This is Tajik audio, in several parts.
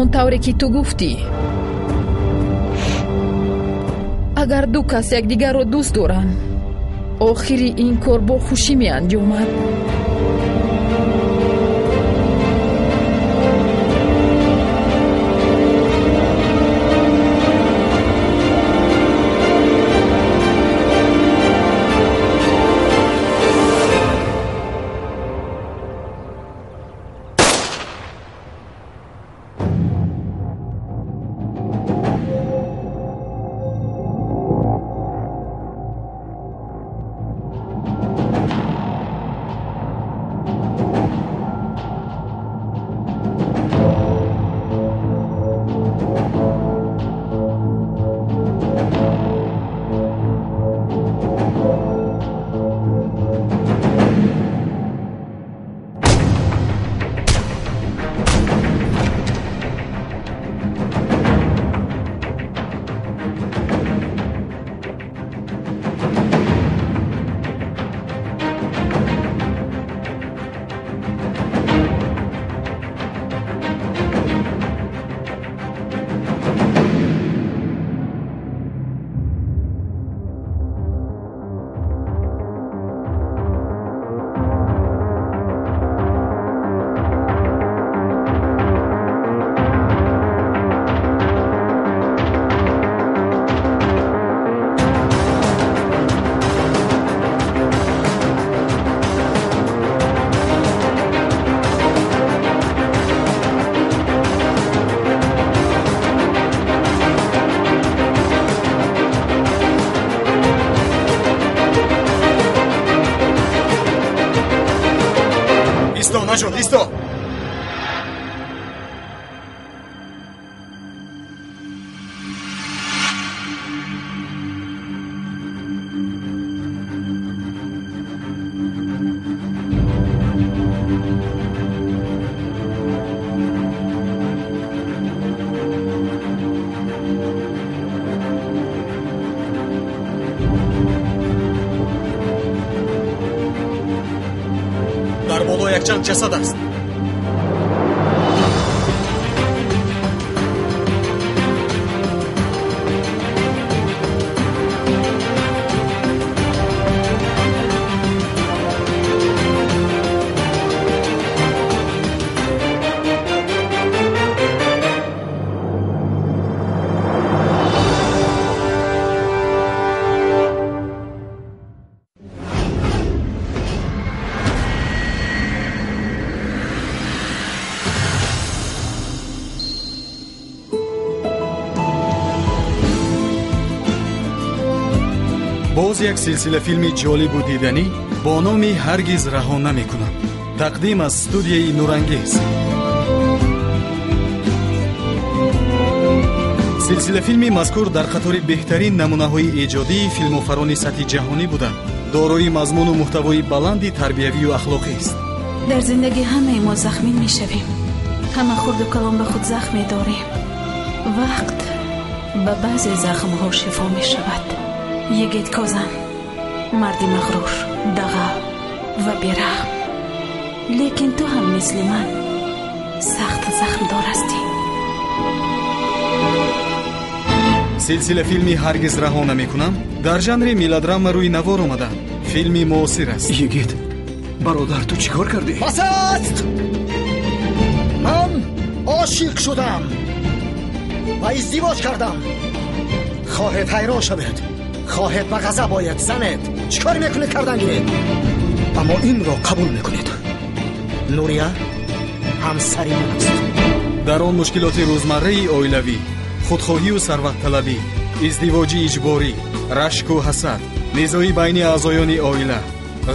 ҳамон тавре ки ту гуфтӣ. агар ду кас якдигарро дӯст доранд, охири ин кор бо хушӣ меанҷомад. نشد ایستا. در بالا یک چند جسد است. باز یک سلسله فیلمی جالب و دیدنی با نام هرگز رها نمی‌کنم. تقدیم از استودیوی نورانگیز. سلسله فیلمی مذکور در قطار بهترین نمونه‌های ایجادی فیلم‌آفرانی سطح جهانی بودند. دارای مضمون و محتوای بلند تربیوی و اخلاقی است. در زندگی همه ما زخمی می‌شویم. همه خرد و کلان به خود زخم داریم. وقت به بعضی زخم‌ها شفا می‌شود. یگید کازم، مردی مغرور، دغا و بیرحم. لیکن تو هم مثل من سخت زخم دار هستی. سلسله فیلمی هرگز رها نمی‌کنم در ژانر ملودرام روی نوار اومده. فیلمی معاصر است. یگید برادر تو چیکار کردی؟ بس است! من عاشق شدم و ازدواج کردم. خواهد حیران شود، خواهد به غضب آید زنت. چیکار میکنید کردن گیرید؟ اما این را قبول میکنید. نوریا همسری من است. در آن مشکلات روزمره اویلوی، خودخواهی و ثروت طلبی، ازدواج اجباری، رشک و حسد، نزاعی بین اعضایان عائله،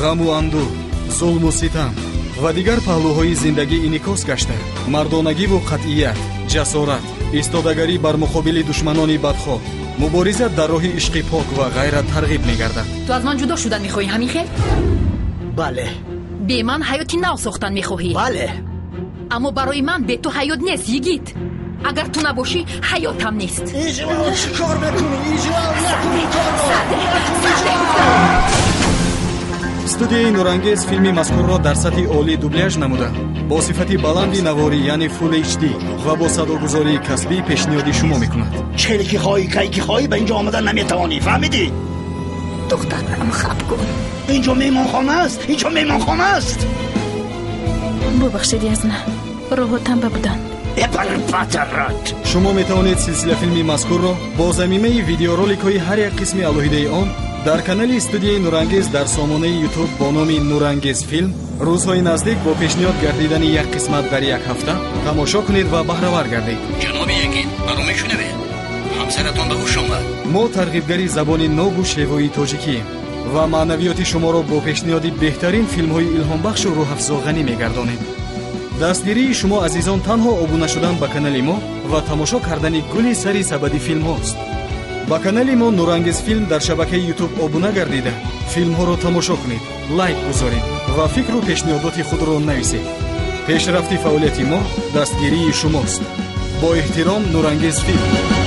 غم و اندوه، ظلم و ستم و دیگر پهلوهای زندگی انعکاس گشته. مردانگی و قطعیت، جسارت، ایستادگی بر مقابل دشمنان بدخواه، مبارزه در راه عشق پاک و غیرت ترغیب می‌گردد. تو از من جدا شدن می‌خواهی همین خیر؟ بله. به من حیاتی نو ساختن می‌خواهی؟ بله. اما برای من به تو حیات نیست یگید. اگر تو نباشی حیاتم نیست. ایجلال چیکار می‌کنی؟ ایجلال نکنی کارو. студияи нурангез филми мазкурро дар сатҳи олӣ дубляж намуда бо сифати баланди наворӣ яъне Full HD ва бо садогузории касбӣ пешниҳоди шумо мекунад. چهلی که خواهی کهی که خواهی به اینجا آمدن نمیتوانی، فهمیدی؟ دخترم خب کن. اینجا میمانخانه است، اینجا میمانخانه است. ببخشید یزنه روحتم ببودن بپرپترد. شما میتوانید سلسله فیلمی مذکورро бо замимаи видеороликҳои ҳар як қисми алоҳидаи он дар канали студияи нурангез дар сомонаи YouTube бо номи Нурангез филм рӯзҳои наздик бо пешниҳод гардидани як қисмат дар як ҳафта тамошо кунед ва баҳравар гардед. ҷаноби Ягин, баро мешунавед? ҳамсаратон ба ҳуш омад. мо тарғибгари забони нобу шевоии тоҷикием ва маънавиёти шуморо бо пешниҳоди беҳтарин филмҳои илҳомбахшу рӯҳафзо ғанӣ мегардонем. дастгирии шумо азизон танҳо обуна шудан ба канали мо ва тамошо кардани гули сари сабади филмҳост. ба канали мо Нурангез филм дар шабакаи YouTube обуна гардида филмҳоро тамошо кунед, лайк гузоред ва фикру пешниҳодоти худро нависед. пешрафти фаъолияти мо дастгирии шумост. бо эҳтиром, Нурангез филм.